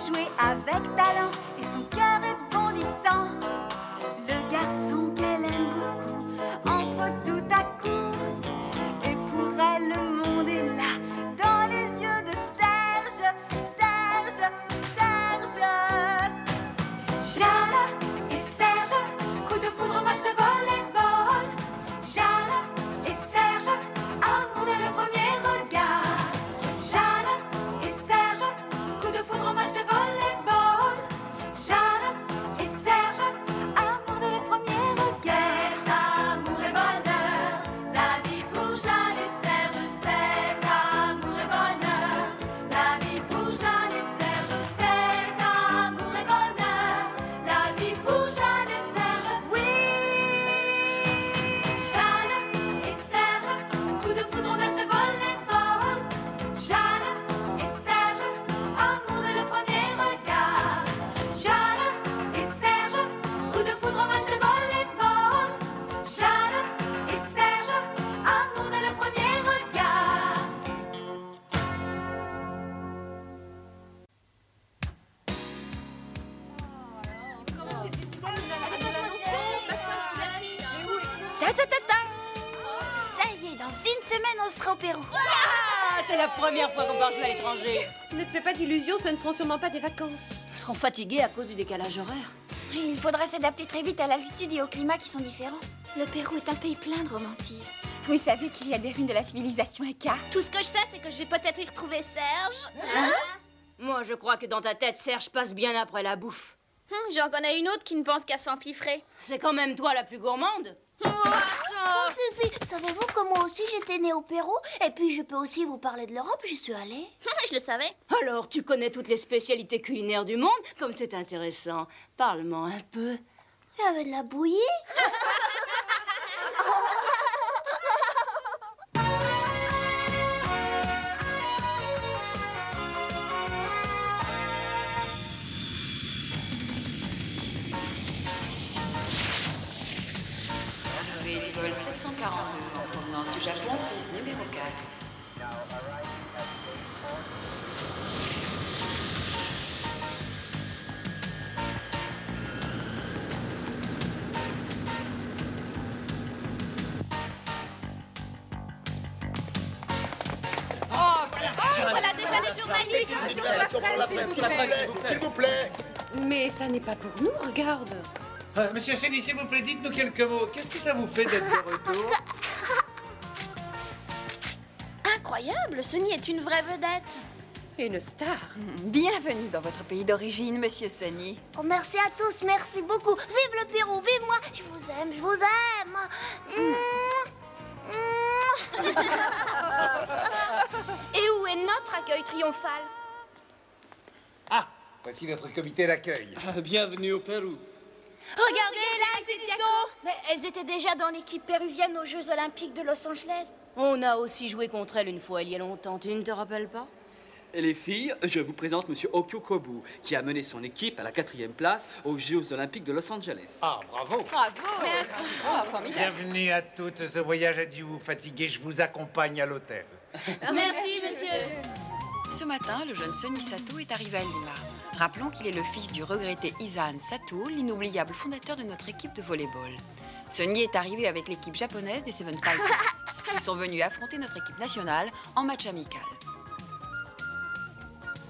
jouer avec talent et son cœur est bondissant. Le garçon qu'elle aime beaucoup entre tout à coup. Et pour elle, le monde est là, dans les yeux de Serge, Serge, Serge. Jeanne et Serge, coup de foudre, match de volleyball. Jeanne et Serge, amour dès le premier regard. Jeanne et Serge, coup de foudre, match de volleyball. Jeanne et Serge, amour dès le premier regard. Amour et bonheur, la vie pour Jeanne et Serge. C'est amour et bonheur, la vie pour Jeanne et Serge. C'est amour et bonheur, la vie pour Jeanne et Serge. Oui, Jeanne et Serge, coup de foudre, match de volleyball. Jeanne et Serge, amour dès le premier regard. Jeanne et Serge, coup de foudre, match de volleyball. Jeanne et Serge, amour dès le premier regard. Ça y est, dans une semaine, on sera au Pérou. Ah, c'est la première fois qu'on part jouer à l'étranger. Ne te fais pas d'illusions, ce ne seront sûrement pas des vacances. Nous serons fatigués à cause du décalage horaire. Il faudra s'adapter très vite à l'altitude et au climat qui sont différents. Le Pérou est un pays plein de romantisme. Vous savez qu'il y a des ruines de la civilisation Inca. Tout ce que je sais, c'est que je vais peut-être y retrouver Serge. Moi, je crois que dans ta tête, Serge passe bien après la bouffe. J'en connais une autre qui ne pense qu'à s'empiffrer. C'est quand même toi la plus gourmande. Ça suffit. Savez-vous que moi aussi j'étais née au Pérou? Et puis je peux aussi vous parler de l'Europe, j'y suis allée. Je le savais. Alors, tu connais toutes les spécialités culinaires du monde? Comme c'est intéressant. Parle-moi un peu. Il y avait de la bouillie. Arrivée du vol 742 en provenance du Japon, piste numéro 4. Voilà déjà les journalistes. S'il vous plaît. Mais ça n'est pas pour nous, regarde. Monsieur Chény, s'il vous plaît, dites-nous quelques mots. Qu'est-ce que ça vous fait d'être de retour? Incroyable, Sonny est une vraie vedette. Une star. Bienvenue dans votre pays d'origine, monsieur Sonny. Oh, merci à tous, merci beaucoup. Vive le Pérou, vive moi. Je vous aime, je vous aime. Et où est notre accueil triomphal? Ah, voici notre comité d'accueil. Bienvenue au Pérou. Regardez là, Disco. Mais elles étaient déjà dans l'équipe péruvienne aux Jeux Olympiques de Los Angeles. On a aussi joué contre elle une fois il y a longtemps. Tu ne te rappelles pas? Et les filles, je vous présente monsieur Okyo Kobu, qui a mené son équipe à la 4e place aux Jeux Olympiques de Los Angeles. Ah, bravo. Bravo! Merci! Oh, formidable! Bienvenue à toutes. Ce voyage a dû vous fatiguer. Je vous accompagne à l'hôtel. Merci, monsieur. Ce matin, le jeune Sonny Sato est arrivé à Lima. Rappelons qu'il est le fils du regretté Isaan Sato, l'inoubliable fondateur de notre équipe de volleyball. Sonny est arrivé avec l'équipe japonaise des Seven Fighters. Ils sont venus affronter notre équipe nationale en match amical.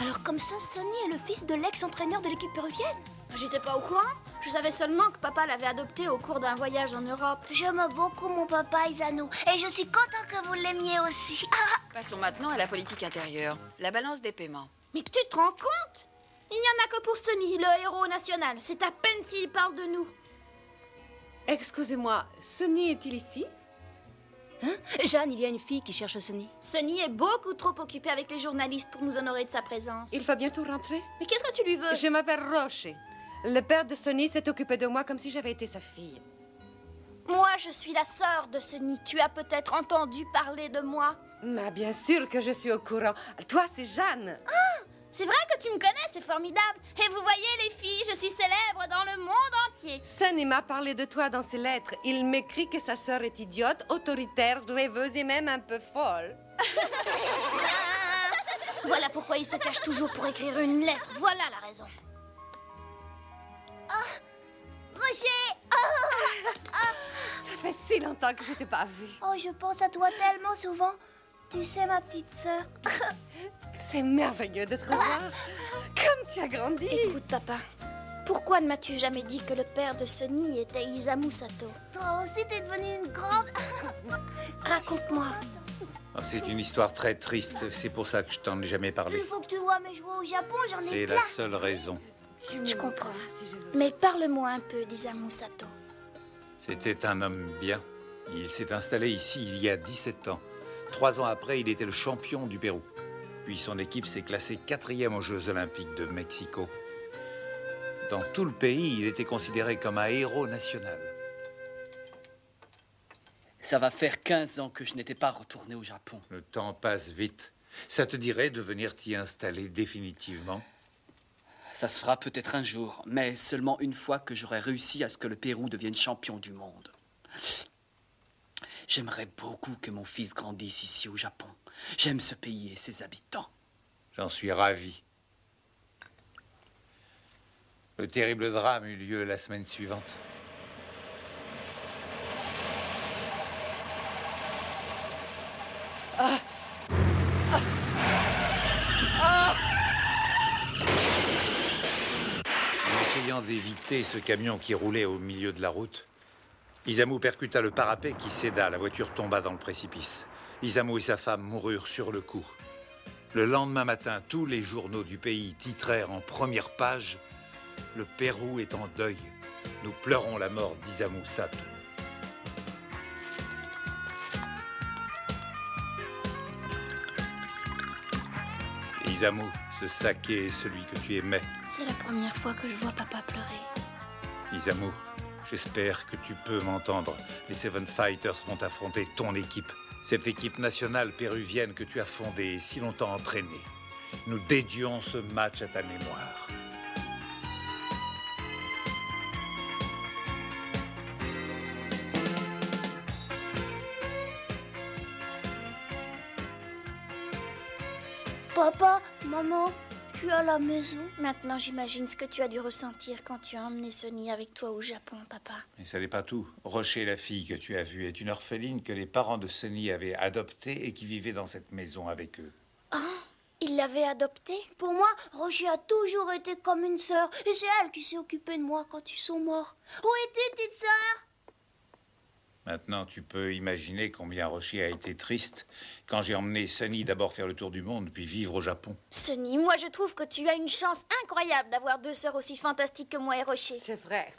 Alors comme ça, Sonny est le fils de l'ex-entraîneur de l'équipe péruvienne? J'étais pas au courant. Je savais seulement que papa l'avait adopté au cours d'un voyage en Europe. J'aime beaucoup mon papa Isano. Et je suis content que vous l'aimiez aussi. Passons maintenant à la politique intérieure, la balance des paiements. Mais tu te rends compte? Il n'y en a que pour Sonny, le héros national. C'est à peine s'il parle de nous. Excusez-moi, Sonny est-il ici? Jeanne, il y a une fille qui cherche Sonny. Sonny est beaucoup trop occupé avec les journalistes pour nous honorer de sa présence. Il va bientôt rentrer? Mais qu'est-ce que tu lui veux? Je m'appelle Roche. Le père de Sonny s'est occupé de moi comme si j'avais été sa fille. Moi, je suis la sœur de Sonny. Tu as peut-être entendu parler de moi. Mais bien sûr que je suis au courant. Toi, c'est Jeanne. C'est vrai que tu me connais, c'est formidable. Et vous voyez, les filles, je suis célèbre dans le monde entier. Sonny m'a parlé de toi dans ses lettres. Il m'écrit que sa sœur est idiote, autoritaire, rêveuse et même un peu folle. Voilà pourquoi il se cache toujours pour écrire une lettre. Voilà la raison. Roger! Ça fait si longtemps que je t'ai pas vue. Oh, je pense à toi tellement souvent. Tu sais, ma petite sœur. C'est merveilleux de te revoir. Comme tu as grandi. Écoute, papa. Pourquoi ne m'as-tu jamais dit que le père de Sonny était Isamu Sato? Toi aussi, t'es devenue une grande... Raconte-moi. Oh, c'est une histoire très triste. C'est pour ça que je t'en ai jamais parlé. Il faut que tu vois mes jouets au Japon, j'en ai C'est plein. la seule raison. Je comprends. Mais parle-moi un peu d'Isamu Sato. C'était un homme bien. Il s'est installé ici il y a 17 ans. 3 ans après, il était le champion du Pérou. Puis son équipe s'est classée 4e aux Jeux Olympiques de Mexico. Dans tout le pays, il était considéré comme un héros national. Ça va faire 15 ans que je n'étais pas retourné au Japon. Le temps passe vite. Ça te dirait de venir t'y installer définitivement? Ça se fera peut-être un jour, mais seulement une fois que j'aurai réussi à ce que le Pérou devienne champion du monde. J'aimerais beaucoup que mon fils grandisse ici au Japon. J'aime ce pays et ses habitants. J'en suis ravi. Le terrible drame eut lieu la semaine suivante. En essayant d'éviter ce camion qui roulait au milieu de la route, Isamu percuta le parapet qui céda. La voiture tomba dans le précipice. Isamu et sa femme moururent sur le coup. Le lendemain matin, tous les journaux du pays titrèrent en première page « Le Pérou est en deuil. Nous pleurons la mort d'Isamu Sato ». Isamu, ce saké est celui que tu aimais. C'est la première fois que je vois papa pleurer. Isamu, j'espère que tu peux m'entendre. Les Seven Fighters vont affronter ton équipe. Cette équipe nationale péruvienne que tu as fondée et si longtemps entraînée. Nous dédions ce match à ta mémoire. Papa, maman, je suis à la maison. Maintenant, j'imagine ce que tu as dû ressentir quand tu as emmené Sonny avec toi au Japon, papa. Mais ça n'est pas tout. Rocher, la fille que tu as vue, est une orpheline que les parents de Sonny avaient adoptée et qui vivait dans cette maison avec eux. Il l'avait adoptée? Pour moi, Rocher a toujours été comme une sœur. Et c'est elle qui s'est occupée de moi quand ils sont morts. Où es-tu, petite sœur? Maintenant, tu peux imaginer combien Rocher a été triste quand j'ai emmené Sonny d'abord faire le tour du monde, puis vivre au Japon. Sonny, moi je trouve que tu as une chance incroyable d'avoir deux sœurs aussi fantastiques que moi et Rocher. C'est vrai.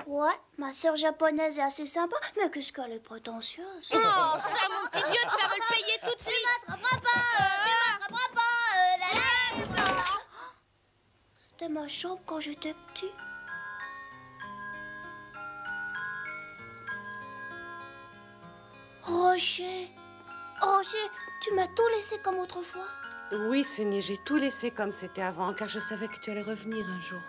Ouais, ma sœur japonaise est assez sympa, mais qu'est-ce qu'elle est prétentieuse. Oh, ça, mon petit vieux, tu vas me le payer tout de suite. Tu m'attraperas pas, C'était ma chambre quand j'étais petit. Rocher, tu m'as tout laissé comme autrefois. Oui, Sonny, j'ai tout laissé comme c'était avant, car je savais que tu allais revenir un jour.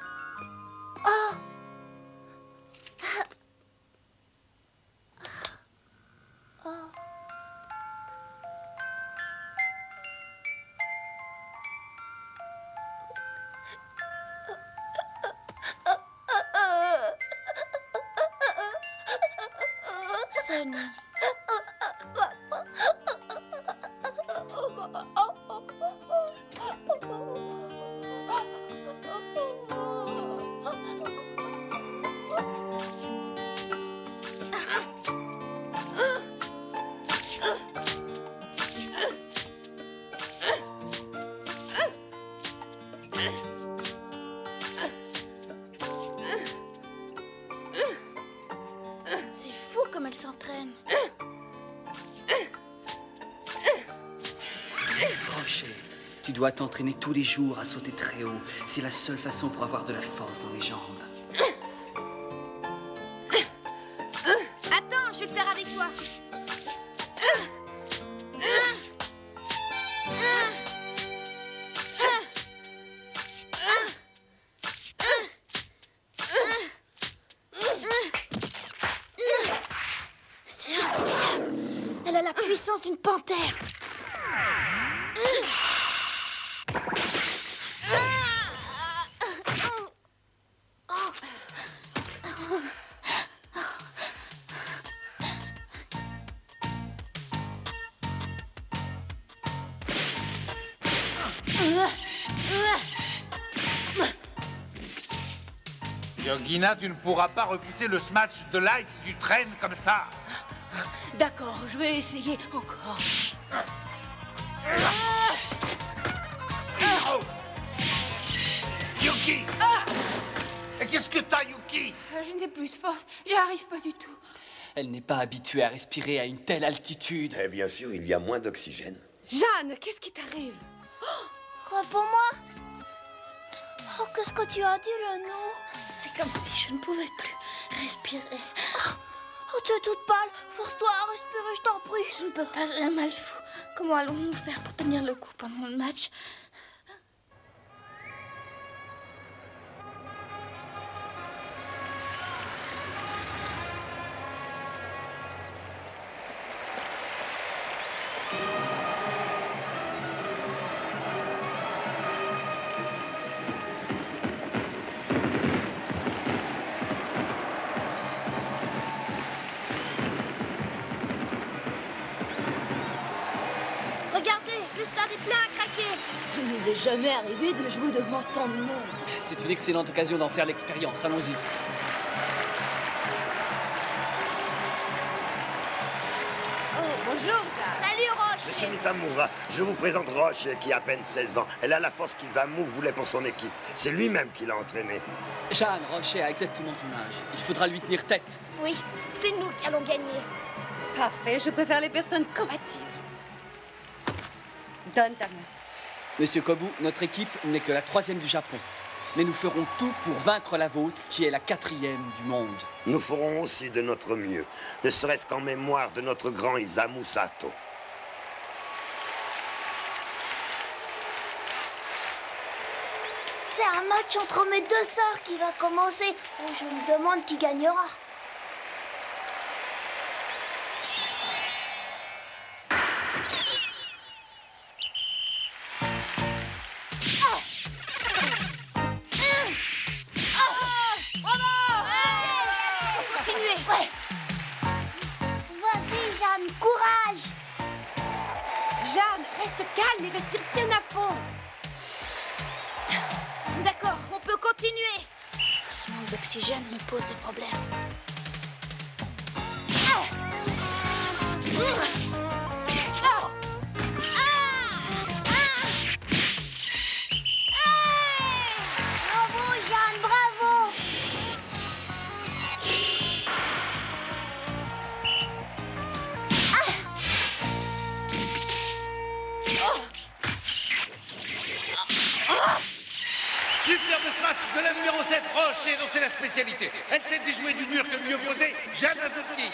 Sonny. C'est fou comme elle s'entraîne. Rocher, tu dois t'entraîner tous les jours à sauter très haut. C'est la seule façon pour avoir de la force dans les jambes. Attends, je vais le faire avec toi. C'est incroyable. Elle a la puissance d'une panthère. Georgina, tu ne pourras pas repousser le smash de Light si tu traînes comme ça. D'accord, je vais essayer encore. Oh. Yuki! Et qu'est-ce que t'as, Yuki? Je n'ai plus de force. J'y arrive pas du tout. Elle n'est pas habituée à respirer à une telle altitude. Et bien sûr, il y a moins d'oxygène. Jeanne, qu'est-ce qui t'arrive? Réponds-moi. Oh, qu'est-ce que tu as dit, Leno? C'est comme si je ne pouvais plus respirer. Oh, tu es toute pâle. Force-toi à respirer, je t'en prie. Je ne peux pas, j'ai un mal fou. Comment allons-nous faire pour tenir le coup pendant le match? Regardez, le stade est plein à craquer. Ça ne nous est jamais arrivé de jouer devant tant de monde. C'est une excellente occasion d'en faire l'expérience. Allons-y. Oh, bonjour, Jeanne. Salut, Monsieur Roche. Mitamura, je vous présente Roche, qui a à peine 16 ans. Elle a la force qu'Isamu voulait pour son équipe. C'est lui-même qui l'a entraînée. Jeanne Rocher a exactement ton âge. Il faudra lui tenir tête. Oui, c'est nous qui allons gagner. Parfait, je préfère les personnes combatives. Donne ta main. Monsieur Kobu, notre équipe n'est que la 3e du Japon. Mais nous ferons tout pour vaincre la vôtre, qui est la 4e du monde. Nous ferons aussi de notre mieux, ne serait-ce qu'en mémoire de notre grand Isamu Sato. C'est un match entre mes deux sœurs qui va commencer. Oh, je me demande qui gagnera. Continuez. Ouais. Vas-y, Jeanne, courage. Jeanne, reste calme et respire bien à fond. D'accord, on peut continuer. Ce manque d'oxygène me pose des problèmes. Bravo, Jeanne, bravo. Superbe smash de la numéro 7, Rocher, dont c'est la spécialité. Elle s'est déjouée du mur que lui opposait Jeanne Azoski.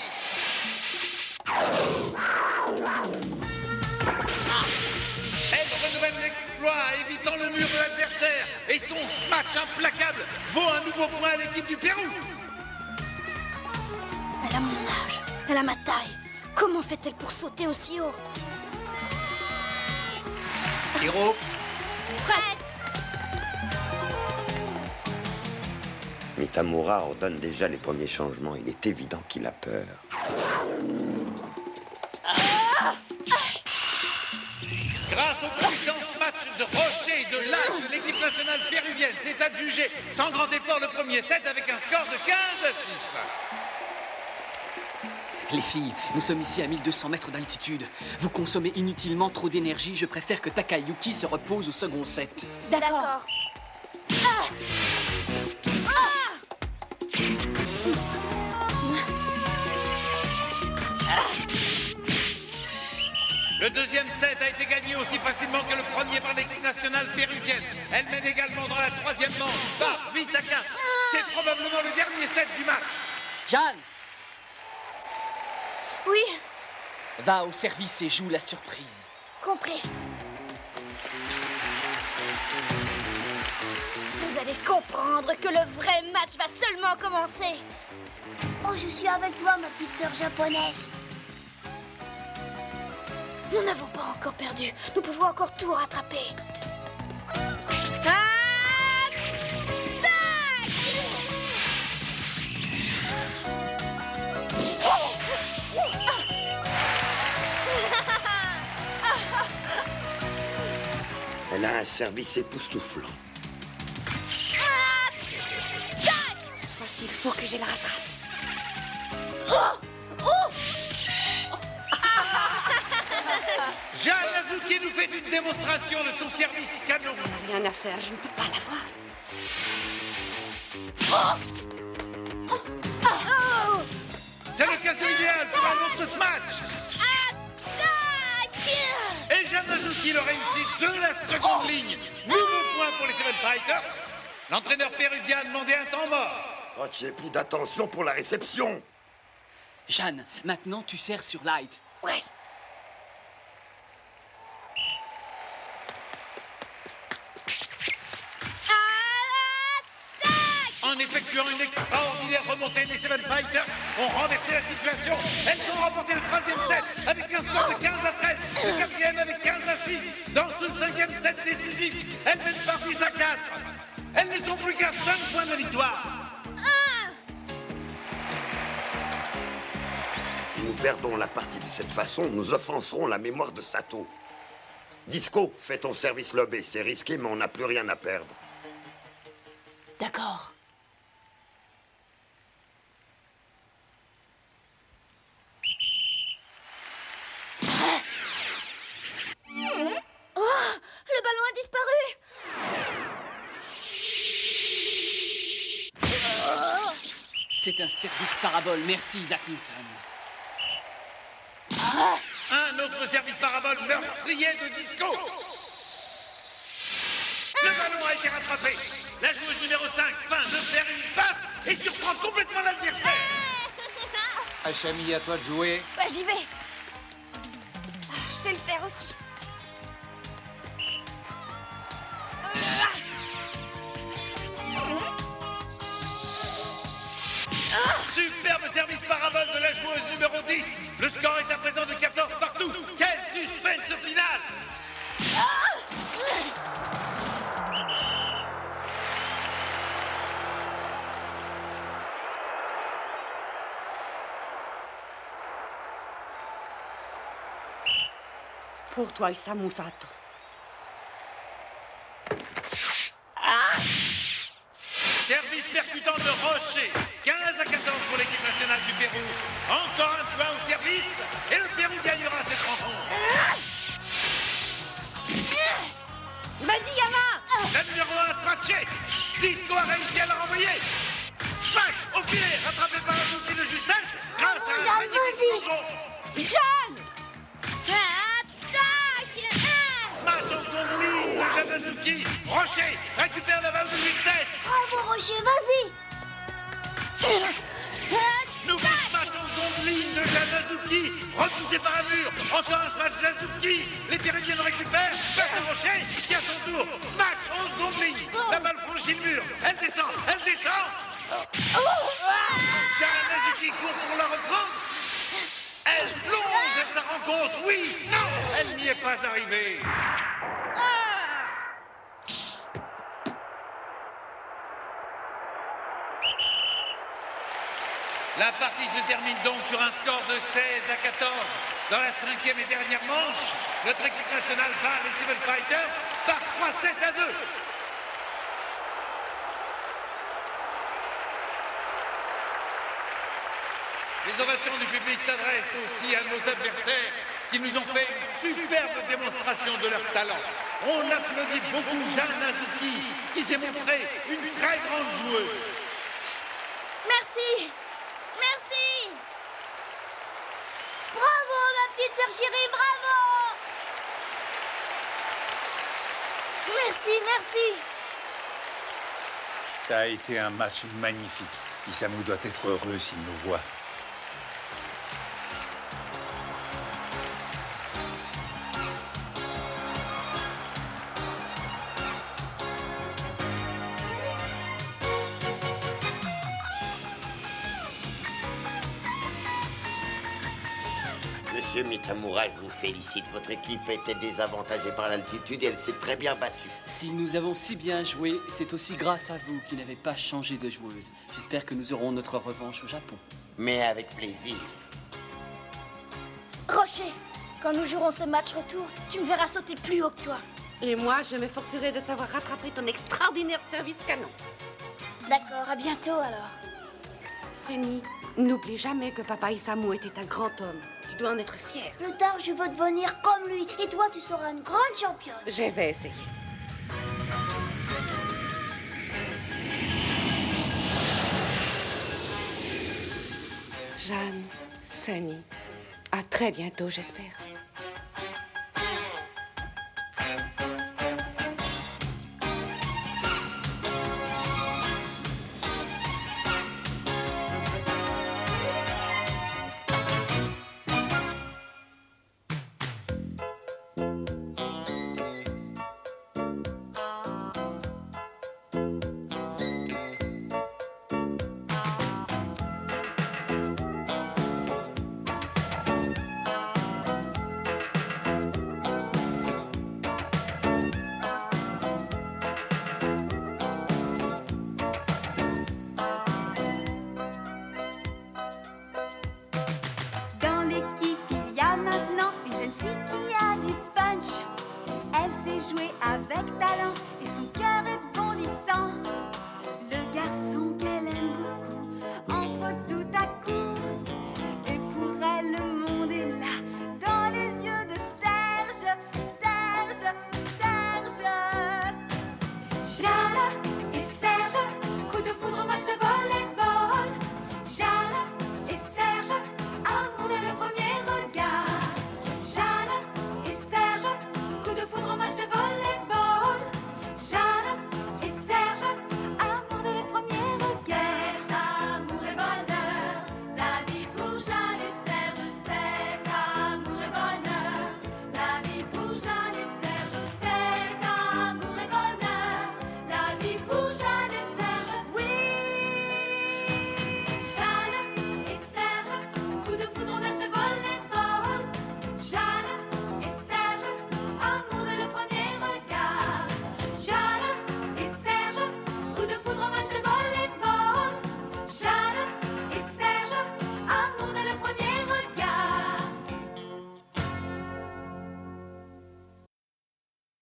Elle renouvelle l'exploit, évitant le mur de l'adversaire. Et son smash implacable vaut un nouveau point à l'équipe du Pérou. Elle a mon âge, elle a ma taille. Comment fait-elle pour sauter aussi haut? Hiro, Prête. Mitamura ordonne déjà les premiers changements. Il est évident qu'il a peur. grâce au puissant match de Rocher et de Lac de l'équipe nationale péruvienne, s'est adjugé sans grand effort le premier set avec un score de 15-6. Les filles, nous sommes ici à 1200 mètres d'altitude. Vous consommez inutilement trop d'énergie. Je préfère que Takayuki se repose au second set. D'accord. Le deuxième set a été gagné aussi facilement que le premier par l'équipe nationale péruvienne. Elle mène également dans la troisième manche par 8 à 15. C'est probablement le dernier set du match. Jeanne, Oui, va au service et joue la surprise. compris. Vous allez comprendre que le vrai match va seulement commencer. Oh, je suis avec toi, ma petite sœur japonaise. Nous n'avons pas encore perdu. Nous pouvons encore tout rattraper. Elle a un service époustouflant. Cette fois-ci, il faut que je la rattrape. Jeanne Azuki nous fait une démonstration de son service canon. Rien à faire, je ne peux pas la voir. C'est l'occasion idéale pour un autre smash. Et Jeanne Azuki le réussit de la seconde ligne. Nouveau point pour les Seven Fighters. L'entraîneur péruvien a demandé un temps mort. Oh, j'ai plus d'attention pour la réception. Jeanne, maintenant tu sers sur Light. Ouais. En effectuant une extraordinaire remontée, les Seven Fighters ont renversé la situation. Elles ont remporté le 3e set avec un score de 15-13, le 4e avec 15-6. Dans ce 5e set décisif, elles mènent par 10-4. Elles ne sont plus qu'à 5 points de victoire. Si nous perdons la partie de cette façon, nous offenserons la mémoire de Sato. Disco, fais ton service lobé. C'est risqué, mais on n'a plus rien à perdre. D'accord. Le ballon a disparu. C'est un service parabole, merci Isaac Newton. Un autre service parabole meurtrier de Disco. Le ballon a été rattrapé. La joueuse numéro 5 feint de faire une passe et surprend complètement l'adversaire. Hachami, à toi de jouer. Bah, j'y vais. Je sais le faire aussi. Superbe service parabole de la joueuse numéro 10. Le score est à présent de 14 partout. Quel suspense final! Pour toi, Isamu Sato. Service percutant de Rocher. 15-14 pour l'équipe nationale du Pérou. Encore un point au service et le Pérou gagnera cette rencontre. Vas-y, Yama! La numéro 1 smatché. Disco a réussi à la renvoyer. Smash au filet, rattrapé par un outil de justesse grâce à un Jeanne, magnifique plongeon. Jeanne! Attaque! Smash en seconde ligne de Jeanne Azuki. Rocher récupère la balle de justesse. Bravo, Rocher, vas-y. Nouveau smash en seconde ligne de Jeanne Azuki. Repoussé par un mur. Encore un smash Azuki. Les Péruviens le récupèrent. Passe à Rocher qui à son tour. Smash en seconde ligne. La balle franchit le mur. Elle descend. Elle descend. Jeanne Azuki court pour la reprendre. Elle plonge et sa rencontre. Oui, non, elle n'y est pas arrivée. La partie se termine donc sur un score de 16-14. Dans la 5e et dernière manche, notre équipe nationale bat les Seven Fighters par 3-7-2. Les ovations du public s'adressent aussi à nos adversaires qui nous ont fait une superbe démonstration de leur talent. On applaudit beaucoup Jeanne Azuki qui s'est montrée une très grande joueuse. Merci. Merci. Bravo, ma petite sœur chérie, bravo. Merci, merci. Ça a été un match magnifique. Isamu doit être heureux s'il nous voit. Monsieur Mitamura, je vous félicite. Votre équipe était désavantagée par l'altitude et elle s'est très bien battue. Si nous avons si bien joué, c'est aussi grâce à vous qui n'avez pas changé de joueuse. J'espère que nous aurons notre revanche au Japon. Mais avec plaisir. Rocher, quand nous jouerons ce match retour, tu me verras sauter plus haut que toi. Et moi, je m'efforcerai de savoir rattraper ton extraordinaire service canon. D'accord, à bientôt alors. Sunny, n'oublie jamais que Papa Isamu était un grand homme. Tu dois en être fier. Plus tard, je veux devenir comme lui. Et toi, tu seras une grande championne. Je vais essayer. Jeanne, Sunny, à très bientôt, j'espère. Dans l'équipe, il y a maintenant une jeune fille qui a du punch. Elle sait jouer avec talent et son cœur est bondissant.